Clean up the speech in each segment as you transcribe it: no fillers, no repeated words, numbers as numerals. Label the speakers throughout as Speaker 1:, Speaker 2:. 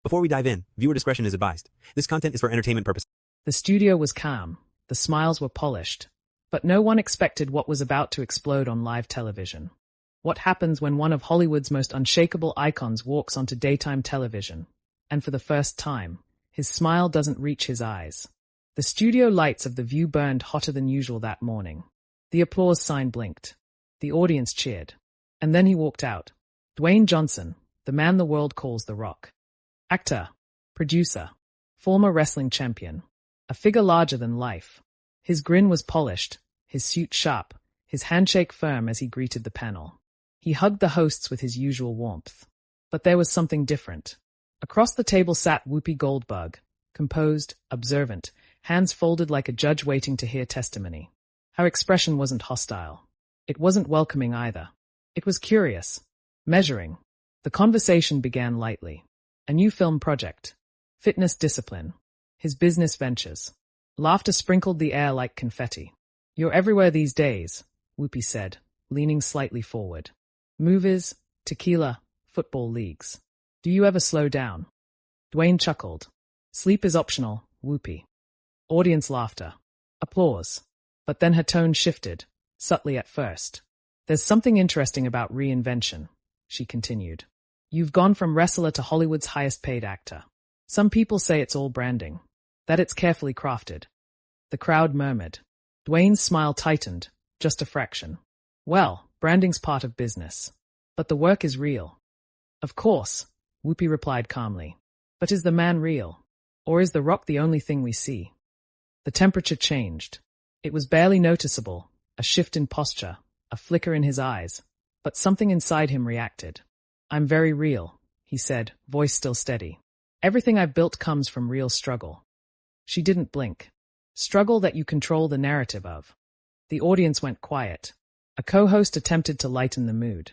Speaker 1: Before we dive in, viewer discretion is advised. This content is for entertainment purposes.
Speaker 2: The studio was calm, the smiles were polished, but no one expected what was about to explode on live television. What happens when one of Hollywood's most unshakable icons walks onto daytime television, and for the first time, his smile doesn't reach his eyes? The studio lights of The View burned hotter than usual that morning. The applause sign blinked. The audience cheered. And then he walked out. Dwayne Johnson, the man the world calls The Rock. Actor, producer, former wrestling champion, a figure larger than life. His grin was polished, his suit sharp, his handshake firm as he greeted the panel. He hugged the hosts with his usual warmth. But there was something different. Across the table sat Whoopi Goldberg, composed, observant, hands folded like a judge waiting to hear testimony. Her expression wasn't hostile. It wasn't welcoming either. It was curious, measuring. The conversation began lightly. A new film project, fitness discipline, his business ventures. Laughter sprinkled the air like confetti. "You're everywhere these days," Whoopi said, leaning slightly forward. "Movies, tequila, football leagues. Do you ever slow down?" Dwayne chuckled. "Sleep is optional, Whoopi." Audience laughter. Applause. But then her tone shifted, subtly at first. "There's something interesting about reinvention," she continued. "You've gone from wrestler to Hollywood's highest-paid actor. Some people say it's all branding, that it's carefully crafted." The crowd murmured. Dwayne's smile tightened, just a fraction. "Well, branding's part of business. But the work is real." "Of course," Whoopi replied calmly. "But is the man real? Or is The Rock the only thing we see?" The temperature changed. It was barely noticeable, a shift in posture, a flicker in his eyes, but something inside him reacted. "I'm very real," he said, voice still steady. "Everything I've built comes from real struggle." She didn't blink. Struggle that you control the narrative of. The audience went quiet. A co-host attempted to lighten the mood.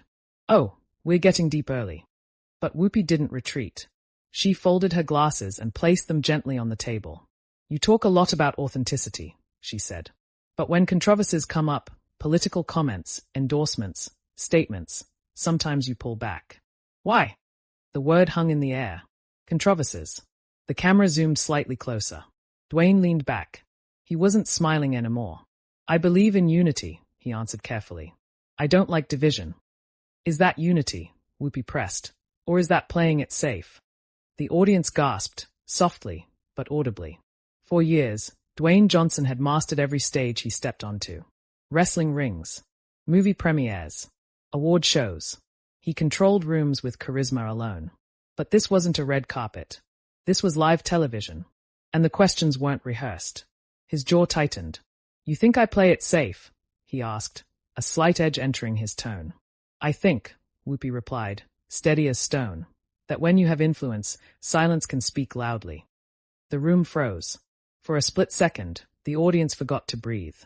Speaker 2: "Oh, we're getting deep early." But Whoopi didn't retreat. She folded her glasses and placed them gently on the table. "You talk a lot about authenticity," she said. "But when controversies come up, political comments, endorsements, statements, sometimes you pull back. Why?" The word hung in the air. Controversies. The camera zoomed slightly closer. Dwayne leaned back. He wasn't smiling anymore. "I believe in unity," he answered carefully. "I don't like division." "Is that unity?" Whoopi pressed. "Or is that playing it safe?" The audience gasped, softly, but audibly. For years, Dwayne Johnson had mastered every stage he stepped onto. Wrestling rings, movie premieres, award shows. He controlled rooms with charisma alone. But this wasn't a red carpet. This was live television. And the questions weren't rehearsed. His jaw tightened. "You think I play it safe?" he asked, a slight edge entering his tone. "I think," Whoopi replied, steady as stone, "that when you have influence, silence can speak loudly." The room froze. For a split second, the audience forgot to breathe.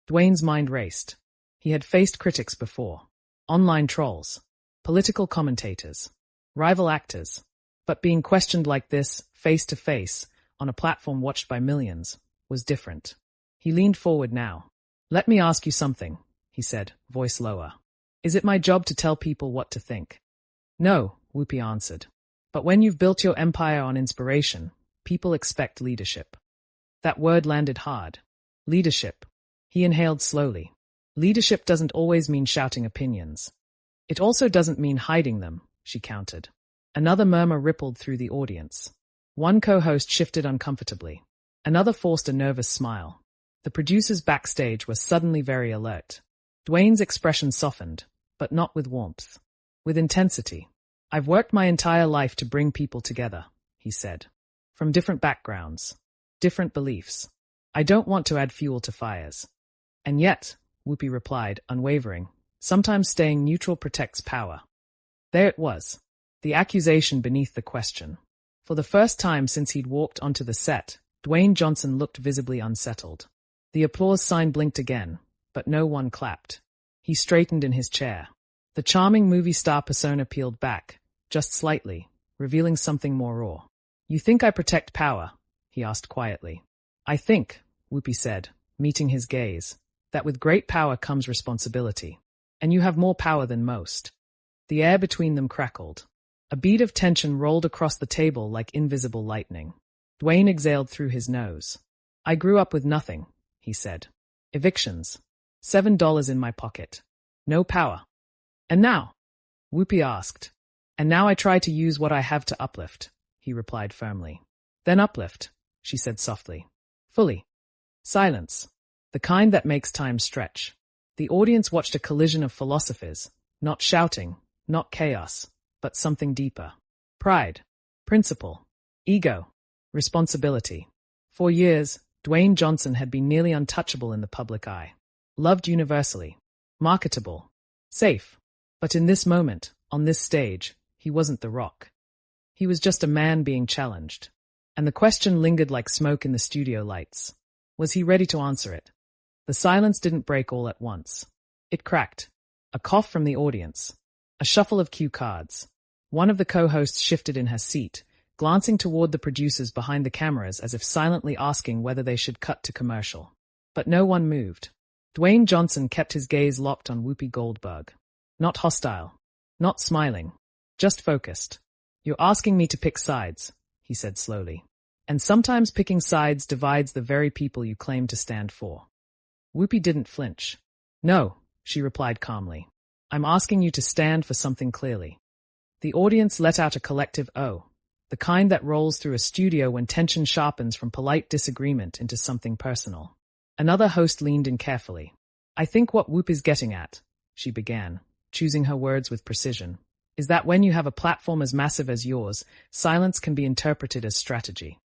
Speaker 2: Dwayne's mind raced. He had faced critics before. Online trolls. Political commentators. Rival actors. But being questioned like this, face to face, on a platform watched by millions, was different. He leaned forward now. "Let me ask you something," he said, voice lower. "Is it my job to tell people what to think?" "No," Whoopi answered. "But when you've built your empire on inspiration, people expect leadership." That word landed hard. Leadership. He inhaled slowly. "Leadership doesn't always mean shouting opinions. It also doesn't mean hiding them," she countered. Another murmur rippled through the audience. One co-host shifted uncomfortably. Another forced a nervous smile. The producers backstage were suddenly very alert. Dwayne's expression softened, but not with warmth. With intensity. "I've worked my entire life to bring people together," he said. "From different backgrounds. Different beliefs. I don't want to add fuel to fires." "And yet," Whoopi replied, unwavering, "sometimes staying neutral protects power." There it was. The accusation beneath the question. For the first time since he'd walked onto the set, Dwayne Johnson looked visibly unsettled. The applause sign blinked again, but no one clapped. He straightened in his chair. The charming movie star persona peeled back, just slightly, revealing something more raw. "You think I protect power?" he asked quietly. "I think," Whoopi said, meeting his gaze, "that with great power comes responsibility. And you have more power than most." The air between them crackled. A bead of tension rolled across the table like invisible lightning. Dwayne exhaled through his nose. I grew up with nothing, he said. Evictions. $7 in my pocket. No power. And now? Whoopi asked. And now I try to use what I have to uplift, he replied firmly. Then uplift, she said softly. Fully. Silence. The kind that makes time stretch. The audience watched a collision of philosophies, not shouting, not chaos, but something deeper. Pride. Principle. Ego. Responsibility. For years, Dwayne Johnson had been nearly untouchable in the public eye. Loved universally. Marketable. Safe. But in this moment, on this stage, he wasn't The Rock. He was just a man being challenged. And the question lingered like smoke in the studio lights. Was he ready to answer it? The silence didn't break all at once. It cracked. A cough from the audience. A shuffle of cue cards. One of the co-hosts shifted in her seat, glancing toward the producers behind the cameras as if silently asking whether they should cut to commercial. But no one moved. Dwayne Johnson kept his gaze locked on Whoopi Goldberg. Not hostile. Not smiling. Just focused. You're asking me to pick sides, he said slowly. And sometimes picking sides divides the very people you claim to stand for. Whoopi didn't flinch. No, she replied calmly. I'm asking you to stand for something clearly. The audience let out a collective "oh," the kind that rolls through a studio when tension sharpens from polite disagreement into something personal. Another host leaned in carefully. I think what Whoopi's getting at, she began, choosing her words with precision, is that when you have a platform as massive as yours, silence can be interpreted as strategy.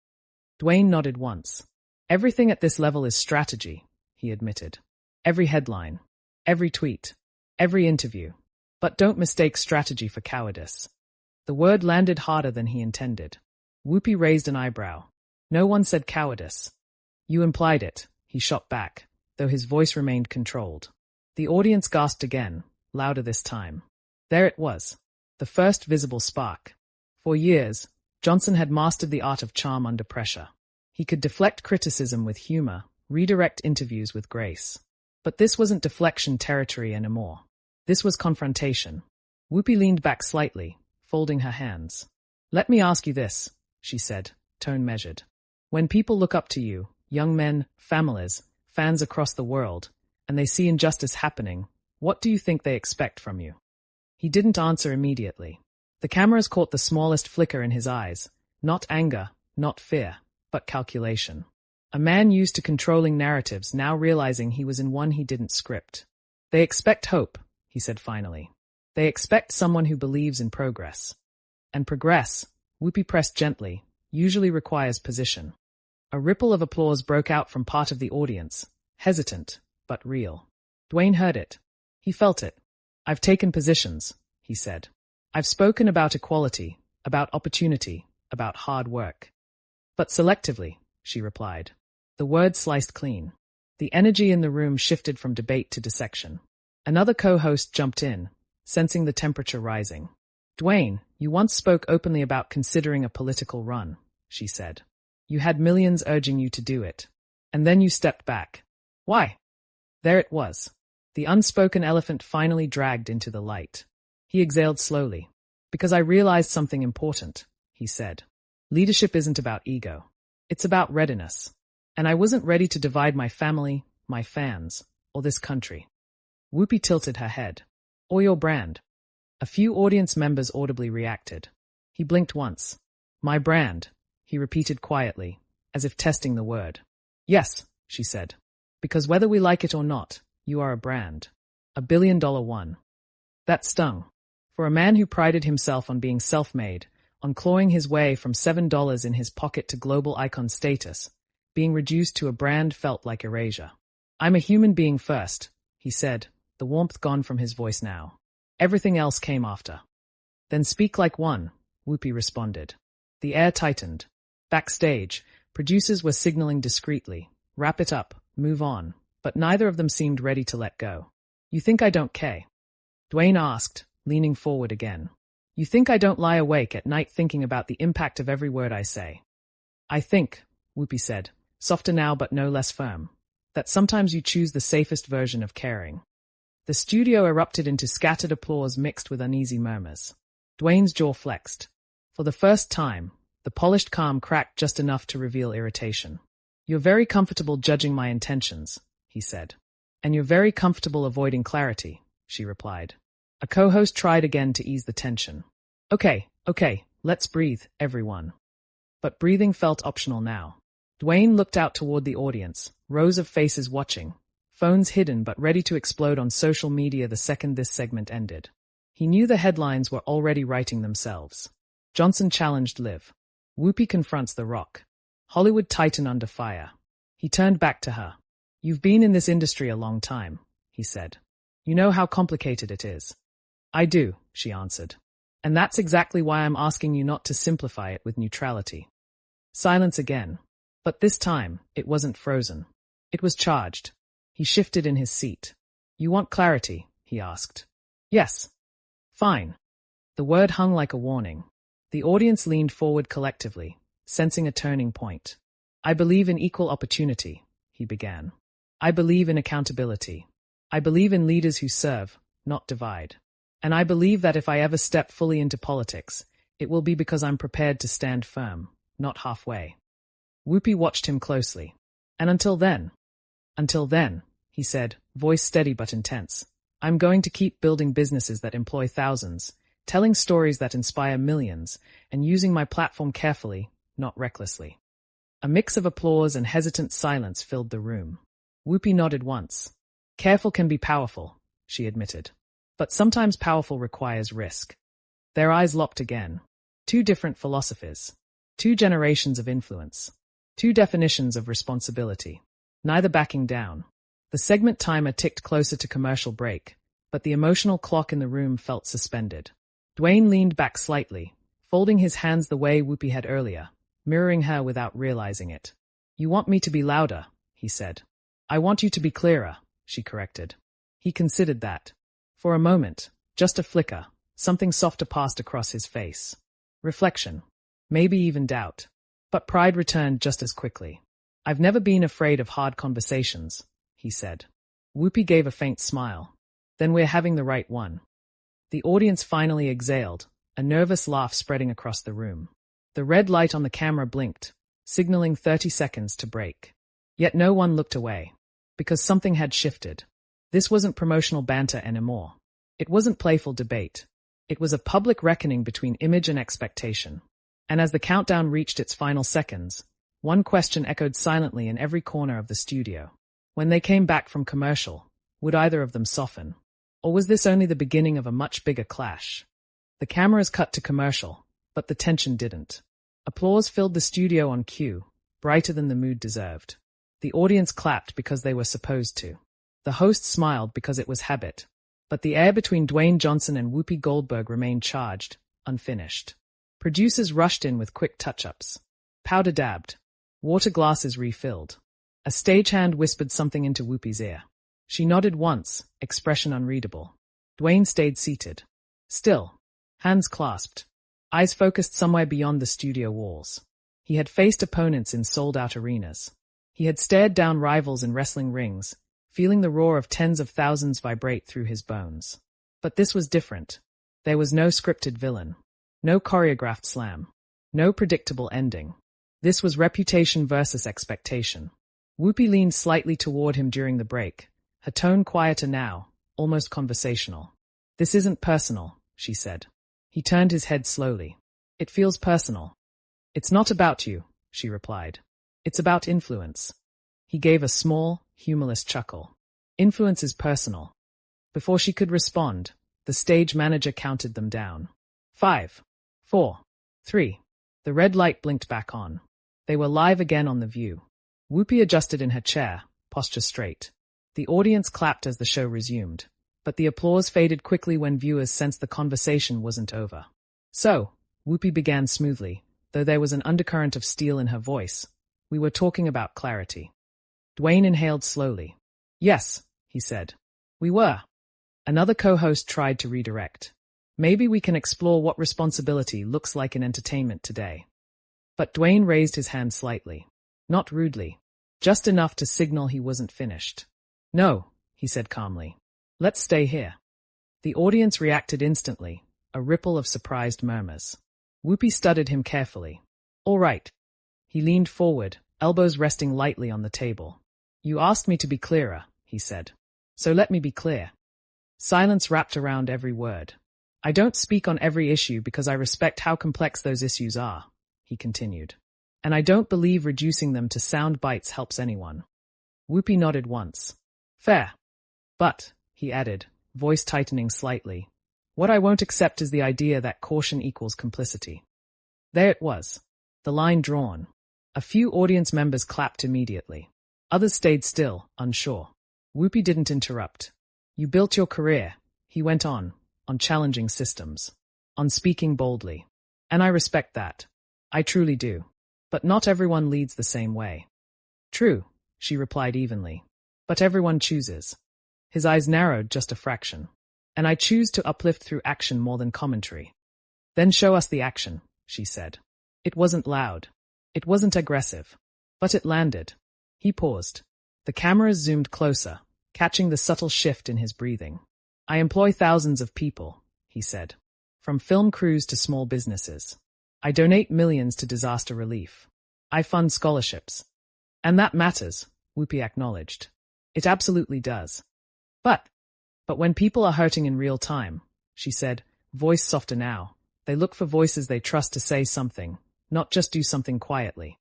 Speaker 2: Dwayne nodded once. Everything at this level is strategy, he admitted. Every headline, every tweet, every interview. But don't mistake strategy for cowardice. The word landed harder than he intended. Whoopi raised an eyebrow. No one said cowardice. You implied it, he shot back, though his voice remained controlled. The audience gasped again, louder this time. There it was, the first visible spark. For years, Johnson had mastered the art of charm under pressure. He could deflect criticism with humor, redirect interviews with grace. But this wasn't deflection territory anymore. This was confrontation. Whoopi leaned back slightly, folding her hands. Let me ask you this, she said, tone measured. When people look up to you, young men, families, fans across the world, and they see injustice happening, what do you think they expect from you? He didn't answer immediately. The cameras caught the smallest flicker in his eyes, not anger, not fear, but calculation. A man used to controlling narratives now realizing he was in one he didn't script. They expect hope, he said finally. They expect someone who believes in progress. And progress, Whoopi pressed gently, usually requires position. A ripple of applause broke out from part of the audience, hesitant, but real. Dwayne heard it. He felt it. I've taken positions, he said. I've spoken about equality, about opportunity, about hard work. But selectively, she replied. The words sliced clean. The energy in the room shifted from debate to dissection. Another co-host jumped in, sensing the temperature rising. Dwayne, you once spoke openly about considering a political run, she said. You had millions urging you to do it. And then you stepped back. Why? There it was. The unspoken elephant finally dragged into the light. He exhaled slowly. Because I realized something important, he said. Leadership isn't about ego. It's about readiness. And I wasn't ready to divide my family, my fans, or this country. Whoopi tilted her head. Or your brand. A few audience members audibly reacted. He blinked once. My brand, he repeated quietly, as if testing the word. Yes, she said. Because whether we like it or not, you are a brand. $1 billion one. That stung. For a man who prided himself on being self-made, on clawing his way from $7 in his pocket to global icon status, being reduced to a brand felt like erasure. I'm a human being first, he said, the warmth gone from his voice now. Everything else came after. Then speak like one, Whoopi responded. The air tightened. Backstage, producers were signaling discreetly, wrap it up, move on, but neither of them seemed ready to let go. You think I don't care? Dwayne asked, leaning forward again. You think I don't lie awake at night thinking about the impact of every word I say? I think, Whoopi said, softer now but no less firm, that sometimes you choose the safest version of caring. The studio erupted into scattered applause mixed with uneasy murmurs. Dwayne's jaw flexed. For the first time, the polished calm cracked just enough to reveal irritation. "You're very comfortable judging my intentions," he said. "And you're very comfortable avoiding clarity," she replied. A co-host tried again to ease the tension. Okay, let's breathe, everyone." But breathing felt optional now. Dwayne looked out toward the audience, rows of faces watching, phones hidden but ready to explode on social media the second this segment ended. He knew the headlines were already writing themselves. Johnson challenged Liv. Whoopi confronts The Rock. Hollywood titan under fire. He turned back to her. "You've been in this industry a long time," he said. "You know how complicated it is." "I do," she answered. "And that's exactly why I'm asking you not to simplify it with neutrality." Silence again. But this time, it wasn't frozen. It was charged. He shifted in his seat. "You want clarity?" he asked. "Yes." "Fine." The word hung like a warning. The audience leaned forward collectively, sensing a turning point. "I believe in equal opportunity," he began. "I believe in accountability. I believe in leaders who serve, not divide. And I believe that if I ever step fully into politics, it will be because I'm prepared to stand firm, not halfway." Whoopi watched him closely. "And until then," he said, voice steady but intense, "I'm going to keep building businesses that employ thousands, telling stories that inspire millions, and using my platform carefully, not recklessly." A mix of applause and hesitant silence filled the room. Whoopi nodded once. "Careful can be powerful," she admitted. "But sometimes powerful requires risk." Their eyes locked again. Two different philosophies. Two generations of influence. Two definitions of responsibility. Neither backing down. The segment timer ticked closer to commercial break, but the emotional clock in the room felt suspended. Dwayne leaned back slightly, folding his hands the way Whoopi had earlier, mirroring her without realizing it. "You want me to be louder," he said. "I want you to be clearer," she corrected. He considered that. For a moment, just a flicker, something softer passed across his face. Reflection. Maybe even doubt. But pride returned just as quickly. "I've never been afraid of hard conversations," he said. Whoopi gave a faint smile. "Then we're having the right one." The audience finally exhaled, a nervous laugh spreading across the room. The red light on the camera blinked, signaling 30 seconds to break. Yet no one looked away. Because something had shifted. This wasn't promotional banter anymore. It wasn't playful debate. It was a public reckoning between image and expectation. And as the countdown reached its final seconds, one question echoed silently in every corner of the studio. When they came back from commercial, would either of them soften? Or was this only the beginning of a much bigger clash? The cameras cut to commercial, but the tension didn't. Applause filled the studio on cue, brighter than the mood deserved. The audience clapped because they were supposed to. The host smiled because it was habit. But the air between Dwayne Johnson and Whoopi Goldberg remained charged, unfinished. Producers rushed in with quick touch-ups. Powder dabbed. Water glasses refilled. A stagehand whispered something into Whoopi's ear. She nodded once, expression unreadable. Dwayne stayed seated. Still. Hands clasped. Eyes focused somewhere beyond the studio walls. He had faced opponents in sold-out arenas. He had stared down rivals in wrestling rings, feeling the roar of tens of thousands vibrate through his bones. But this was different. There was no scripted villain. No choreographed slam. No predictable ending. This was reputation versus expectation. Whoopi leaned slightly toward him during the break, her tone quieter now, almost conversational. "This isn't personal," she said. He turned his head slowly. "It feels personal." "It's not about you," she replied. "It's about influence." He gave a small, humorless chuckle. "Influence is personal." Before she could respond, the stage manager counted them down. 5, 4, 3. The red light blinked back on. They were live again on The View. Whoopi adjusted in her chair, posture straight. The audience clapped as the show resumed, but the applause faded quickly when viewers sensed the conversation wasn't over. "So," Whoopi began smoothly, though there was an undercurrent of steel in her voice, "we were talking about clarity." Dwayne inhaled slowly. "Yes," he said. "We were." Another co-host tried to redirect. "Maybe we can explore what responsibility looks like in entertainment today." But Dwayne raised his hand slightly. Not rudely. Just enough to signal he wasn't finished. "No," he said calmly. "Let's stay here." The audience reacted instantly, a ripple of surprised murmurs. Whoopi studied him carefully. All right. He leaned forward, elbows resting lightly on the table. You asked me to be clearer, he said. So let me be clear. Silence wrapped around every word. I don't speak on every issue because I respect how complex those issues are, he continued. And I don't believe reducing them to sound bites helps anyone. Whoopi nodded once. Fair. But, he added, voice tightening slightly, what I won't accept is the idea that caution equals complicity. There it was. The line drawn. A few audience members clapped immediately. Others stayed still, unsure. Whoopi didn't interrupt. You built your career, he went on challenging systems, on speaking boldly. And I respect that. I truly do. But not everyone leads the same way. True, she replied evenly. But everyone chooses. His eyes narrowed just a fraction. And I choose to uplift through action more than commentary. Then show us the action, she said. It wasn't loud. It wasn't aggressive. But it landed. He paused. The cameras zoomed closer, catching the subtle shift in his breathing. I employ thousands of people, he said. From film crews to small businesses. I donate millions to disaster relief. I fund scholarships. And that matters, Whoopi acknowledged. It absolutely does. But when people are hurting in real time, she said, voice softer now, they look for voices they trust to say something, not just do something quietly.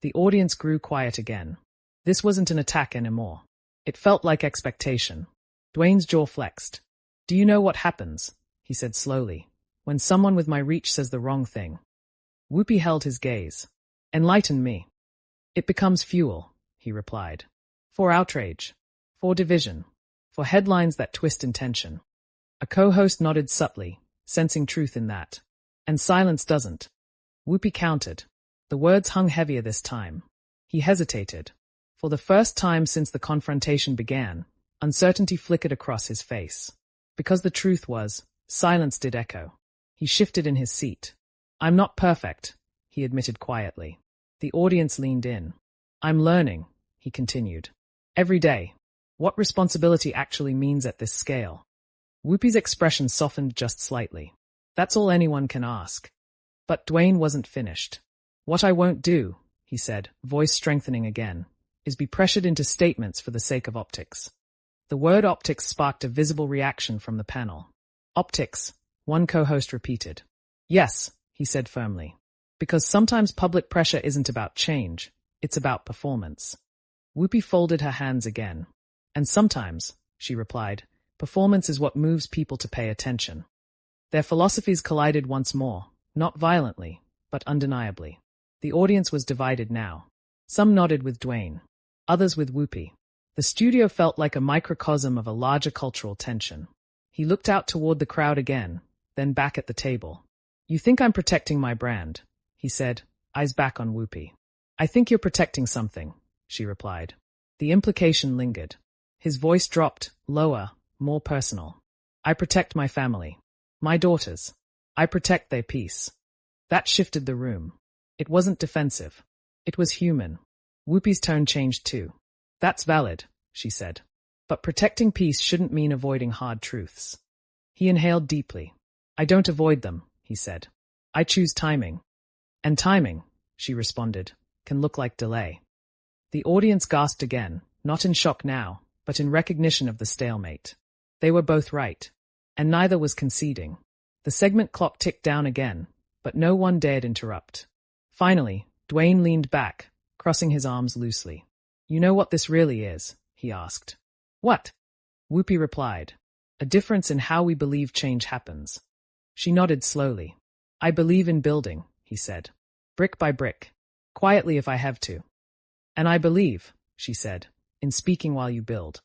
Speaker 2: The audience grew quiet again. This wasn't an attack anymore. It felt like expectation. Dwayne's jaw flexed. Do you know what happens, he said slowly, when someone with my reach says the wrong thing? Whoopi held his gaze. Enlighten me. It becomes fuel, he replied. For outrage. For division. For headlines that twist intention. A co-host nodded subtly, sensing truth in that. And silence doesn't. Whoopi countered. The words hung heavier this time. He hesitated. For the first time since the confrontation began, uncertainty flickered across his face. Because the truth was, silence did echo. He shifted in his seat. I'm not perfect, he admitted quietly. The audience leaned in. I'm learning, he continued. Every day. What responsibility actually means at this scale. Whoopi's expression softened just slightly. That's all anyone can ask. But Dwayne wasn't finished. What I won't do, he said, voice strengthening again, is be pressured into statements for the sake of optics. The word optics sparked a visible reaction from the panel. Optics, one co-host repeated. Yes, he said firmly. Because sometimes public pressure isn't about change, it's about performance. Whoopi folded her hands again. And sometimes, she replied, performance is what moves people to pay attention. Their philosophies collided once more, not violently, but undeniably. The audience was divided now. Some nodded with Dwayne, others with Whoopi. The studio felt like a microcosm of a larger cultural tension. He looked out toward the crowd again, then back at the table. You think I'm protecting my brand, he said, eyes back on Whoopi. I think you're protecting something, she replied. The implication lingered. His voice dropped, lower, more personal. I protect my family. My daughters. I protect their peace. That shifted the room. It wasn't defensive. It was human. Whoopi's tone changed too. That's valid, she said. But protecting peace shouldn't mean avoiding hard truths. He inhaled deeply. I don't avoid them, he said. I choose timing. And timing, she responded, can look like delay. The audience gasped again, not in shock now, but in recognition of the stalemate. They were both right. And neither was conceding. The segment clock ticked down again, but no one dared interrupt. Finally, Dwayne leaned back, crossing his arms loosely. You know what this really is? He asked. What? Whoopi replied. A difference in how we believe change happens. She nodded slowly. I believe in building, he said. Brick by brick. Quietly if I have to. And I believe, she said, in speaking while you build.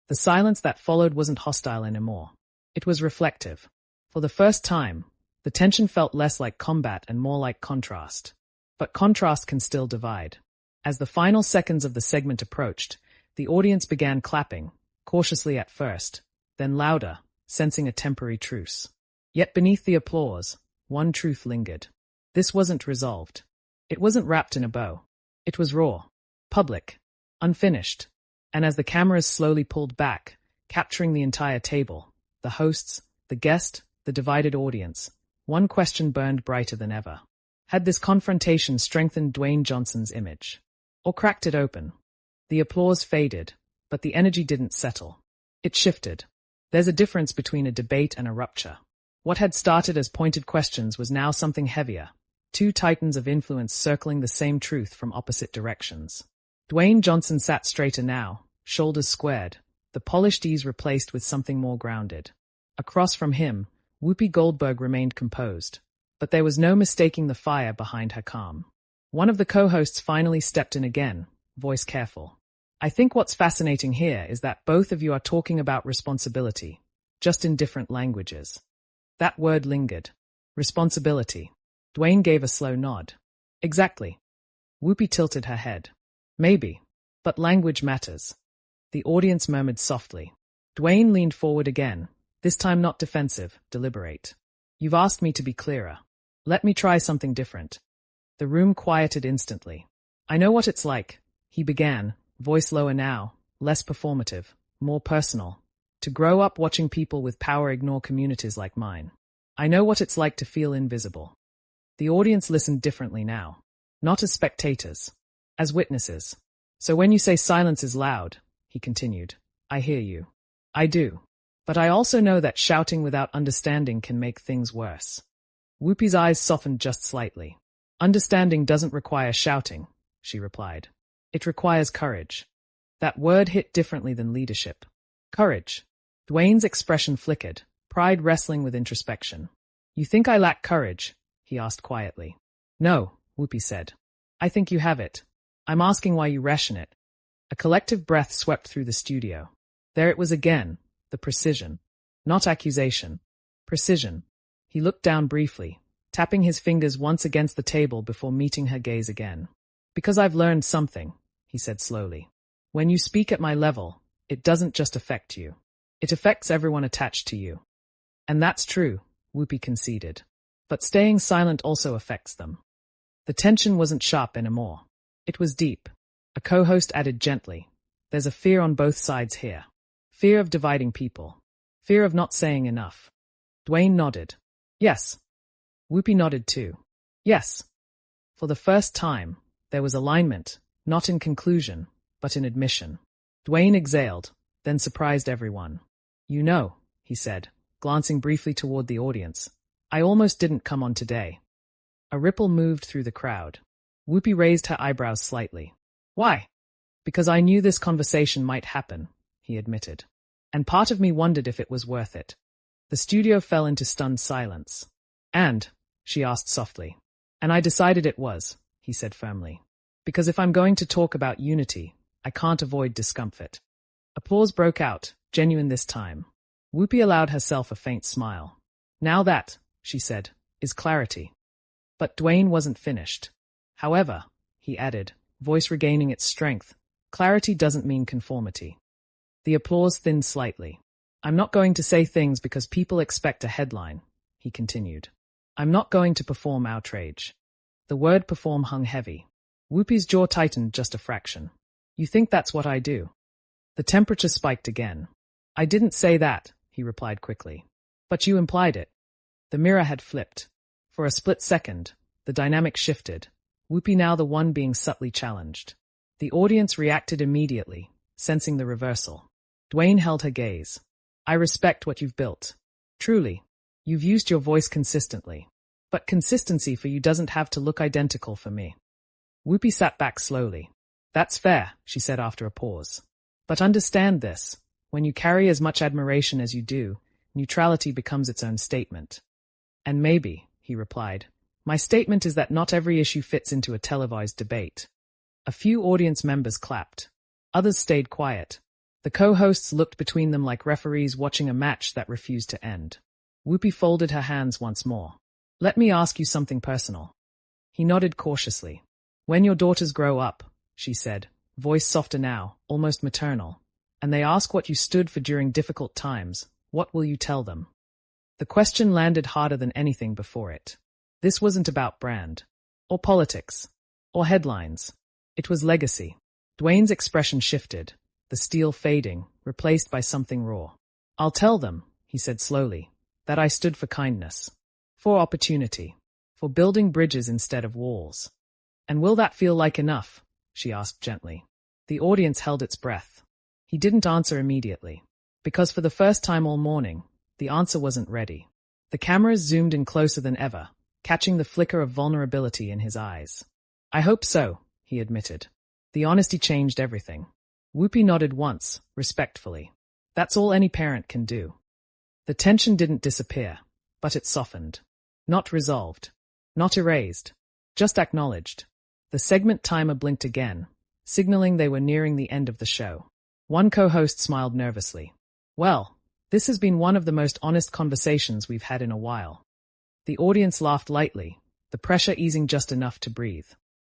Speaker 2: The silence that followed wasn't hostile anymore. It was reflective. For the first time, the tension felt less like combat and more like contrast. But contrast can still divide. As the final seconds of the segment approached, the audience began clapping, cautiously at first, then louder, sensing a temporary truce. Yet beneath the applause, one truth lingered. This wasn't resolved. It wasn't wrapped in a bow. It was raw, public, unfinished. And as the cameras slowly pulled back, capturing the entire table, the hosts, the guest, the divided audience. One question burned brighter than ever. Had this confrontation strengthened Dwayne Johnson's image? Or cracked it open? The applause faded, but the energy didn't settle. It shifted. There's a difference between a debate and a rupture. What had started as pointed questions was now something heavier. Two titans of influence circling the same truth from opposite directions. Dwayne Johnson sat straighter now, shoulders squared, the polished ease replaced with something more grounded. Across from him, Whoopi Goldberg remained composed, but there was no mistaking the fire behind her calm. One of the co-hosts finally stepped in again, voice careful. I think what's fascinating here is that both of you are talking about responsibility, just in different languages. That word lingered. Responsibility. Dwayne gave a slow nod. Exactly. Whoopi tilted her head. Maybe. But language matters. The audience murmured softly. Dwayne leaned forward again, this time not defensive, deliberate. You've asked me to be clearer. Let me try something different. The room quieted instantly. I know what it's like, he began, voice lower now, less performative, more personal. To grow up watching people with power ignore communities like mine. I know what it's like to feel invisible. The audience listened differently now. Not as spectators. As witnesses. So when you say silence is loud, he continued, I hear you. I do. But I also know that shouting without understanding can make things worse. Whoopi's eyes softened just slightly. Understanding doesn't require shouting, she replied. It requires courage. That word hit differently than leadership. Courage. Dwayne's expression flickered, pride wrestling with introspection. You think I lack courage? He asked quietly. No, Whoopi said. I think you have it. I'm asking why you ration it. A collective breath swept through the studio. There it was again, the precision. Not accusation. Precision. He looked down briefly, tapping his fingers once against the table before meeting her gaze again. Because I've learned something, he said slowly. When you speak at my level, it doesn't just affect you. It affects everyone attached to you. And that's true, Whoopi conceded. But staying silent also affects them. The tension wasn't sharp anymore. It was deep. A co-host added gently. There's a fear on both sides here. Fear of dividing people. Fear of not saying enough. Dwayne nodded. Yes. Whoopi nodded too. Yes. For the first time, there was alignment, not in conclusion, but in admission. Dwayne exhaled, then surprised everyone. You know, he said, glancing briefly toward the audience. I almost didn't come on today. A ripple moved through the crowd. Whoopi raised her eyebrows slightly. Why? Because I knew this conversation might happen, he admitted. And part of me wondered if it was worth it. The studio fell into stunned silence. And, she asked softly. And I decided it was, he said firmly. Because if I'm going to talk about unity, I can't avoid discomfort. Applause broke out, genuine this time. Whoopi allowed herself a faint smile. Now that, she said, is clarity. But Dwayne wasn't finished. However, he added, voice regaining its strength, clarity doesn't mean conformity. The applause thinned slightly. I'm not going to say things because people expect a headline, he continued. I'm not going to perform outrage. The word perform hung heavy. Whoopi's jaw tightened just a fraction. You think that's what I do? The temperature spiked again. I didn't say that, he replied quickly. But you implied it. The mirror had flipped. For a split second, the dynamic shifted. Whoopi now the one being subtly challenged. The audience reacted immediately, sensing the reversal. Dwayne held her gaze. I respect what you've built. Truly. You've used your voice consistently. But consistency for you doesn't have to look identical for me. Whoopi sat back slowly. That's fair, she said after a pause. But understand this. When you carry as much admiration as you do, neutrality becomes its own statement. And maybe, he replied, my statement is that not every issue fits into a televised debate. A few audience members clapped. Others stayed quiet. The co-hosts looked between them like referees watching a match that refused to end. Whoopi folded her hands once more. Let me ask you something personal. He nodded cautiously. When your daughters grow up, she said, voice softer now, almost maternal, and they ask what you stood for during difficult times, what will you tell them? The question landed harder than anything before it. This wasn't about brand, or politics, or headlines. It was legacy. Dwayne's expression shifted, the steel fading, replaced by something raw. I'll tell them, he said slowly, That I stood for kindness, for opportunity, for building bridges instead of walls. And will that feel like enough? She asked gently. The audience held its breath. He didn't answer immediately, because for the first time all morning, the answer wasn't ready. The cameras zoomed in closer than ever, catching the flicker of vulnerability in his eyes. I hope so, he admitted. The honesty changed everything. Whoopi nodded once, respectfully. That's all any parent can do. The tension didn't disappear, but it softened. Not resolved. Not erased. Just acknowledged. The segment timer blinked again, signaling they were nearing the end of the show. One co-host smiled nervously. Well, this has been one of the most honest conversations we've had in a while. The audience laughed lightly, the pressure easing just enough to breathe.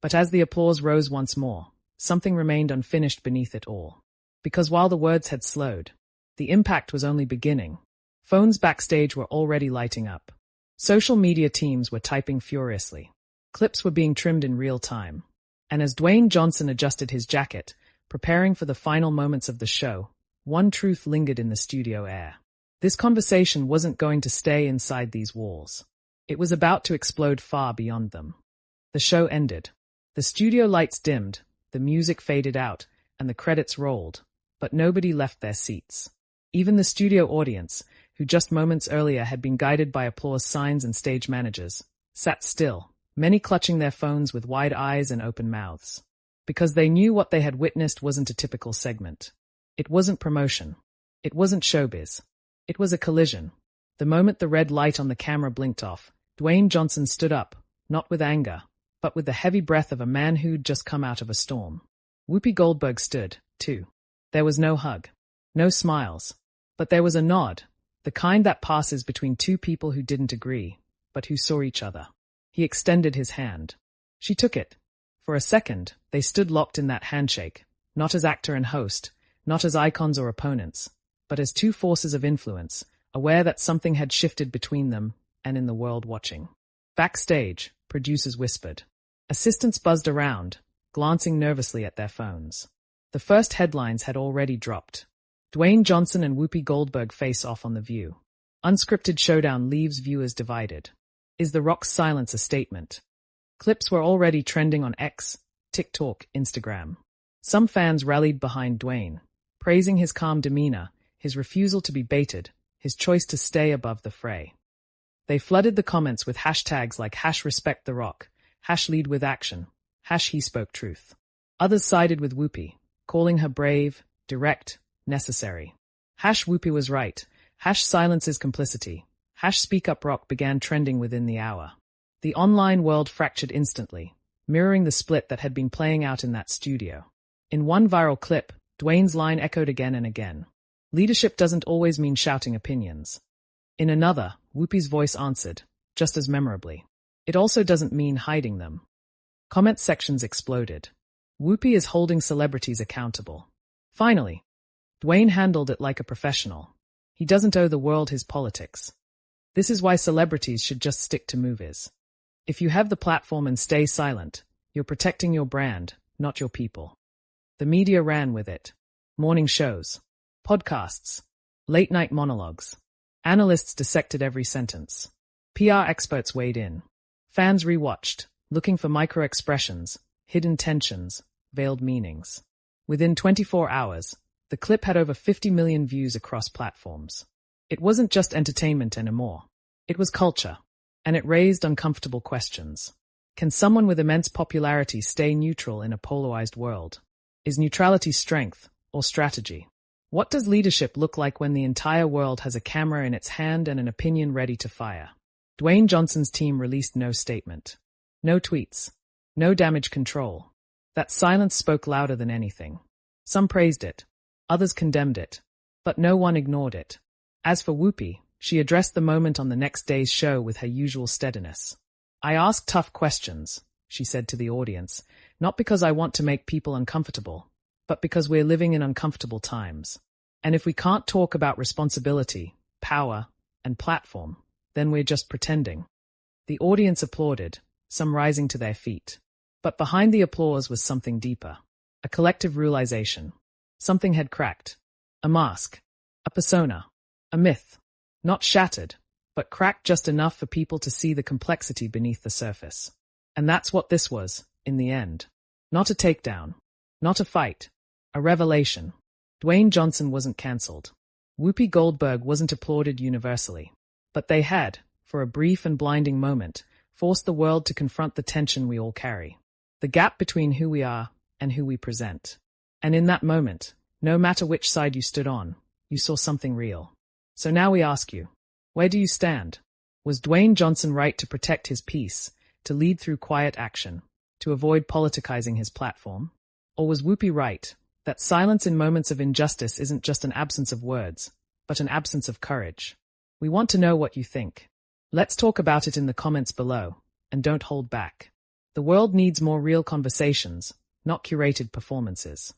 Speaker 2: But as the applause rose once more, something remained unfinished beneath it all. Because while the words had slowed, the impact was only beginning. Phones backstage were already lighting up. Social media teams were typing furiously. Clips were being trimmed in real time. And as Dwayne Johnson adjusted his jacket, preparing for the final moments of the show, one truth lingered in the studio air. This conversation wasn't going to stay inside these walls. It was about to explode far beyond them. The show ended. The studio lights dimmed, the music faded out, and the credits rolled, but nobody left their seats. Even the studio audience, who just moments earlier had been guided by applause signs and stage managers, sat still, many clutching their phones with wide eyes and open mouths. Because they knew what they had witnessed wasn't a typical segment. It wasn't promotion. It wasn't showbiz. It was a collision. The moment the red light on the camera blinked off, Dwayne Johnson stood up, not with anger, but with the heavy breath of a man who'd just come out of a storm. Whoopi Goldberg stood, too. There was no hug. No smiles. But there was a nod, the kind that passes between two people who didn't agree, but who saw each other. He extended his hand. She took it. For a second, they stood locked in that handshake, not as actor and host, not as icons or opponents, but as two forces of influence, aware that something had shifted between them and in the world watching. Backstage, producers whispered. Assistants buzzed around, glancing nervously at their phones. The first headlines had already dropped. Dwayne Johnson and Whoopi Goldberg face off on The View. Unscripted Showdown leaves viewers divided. Is The Rock's silence a statement? Clips were already trending on X, TikTok, Instagram. Some fans rallied behind Dwayne, praising his calm demeanor, his refusal to be baited, his choice to stay above the fray. They flooded the comments with hashtags like #RespectTheRock, #LeadWithAction, #HeSpokeTruth. Others sided with Whoopi, calling her brave, direct, necessary. #Whoopi was right, #Silence is complicity, #SpeakUpRock began trending within the hour. The online world fractured instantly, mirroring the split that had been playing out in that studio. In one viral clip, Dwayne's line echoed again and again. Leadership doesn't always mean shouting opinions. In another, Whoopi's voice answered, just as memorably. It also doesn't mean hiding them. Comment sections exploded. Whoopi is holding celebrities accountable. Finally, Dwayne handled it like a professional. He doesn't owe the world his politics. This is why celebrities should just stick to movies. If you have the platform and stay silent, you're protecting your brand, not your people. The media ran with it. Morning shows, podcasts, late-night monologues. Analysts dissected every sentence. PR experts weighed in. Fans rewatched, looking for micro-expressions, hidden tensions, veiled meanings. Within 24 hours, the clip had over 50 million views across platforms. It wasn't just entertainment anymore. It was culture, and it raised uncomfortable questions. Can someone with immense popularity stay neutral in a polarized world? Is neutrality strength or strategy? What does leadership look like when the entire world has a camera in its hand and an opinion ready to fire? Dwayne Johnson's team released no statement. No tweets. No damage control. That silence spoke louder than anything. Some praised it. Others condemned it. But no one ignored it. As for Whoopi, she addressed the moment on the next day's show with her usual steadiness. I ask tough questions, she said to the audience, not because I want to make people uncomfortable, but because we're living in uncomfortable times. And if we can't talk about responsibility, power, and platform, then we're just pretending. The audience applauded, some rising to their feet. But behind the applause was something deeper. A collective realization. Something had cracked. A mask. A persona. A myth. Not shattered, but cracked just enough for people to see the complexity beneath the surface. And that's what this was, in the end. Not a takedown. Not a fight. A revelation. Dwayne Johnson wasn't cancelled. Whoopi Goldberg wasn't applauded universally. But they had, for a brief and blinding moment, forced the world to confront the tension we all carry. The gap between who we are and who we present. And in that moment, no matter which side you stood on, you saw something real. So now we ask you, where do you stand? Was Dwayne Johnson right to protect his peace, to lead through quiet action, to avoid politicizing his platform? Or was Whoopi right, that silence in moments of injustice isn't just an absence of words, but an absence of courage? We want to know what you think. Let's talk about it in the comments below, and don't hold back. The world needs more real conversations, not curated performances.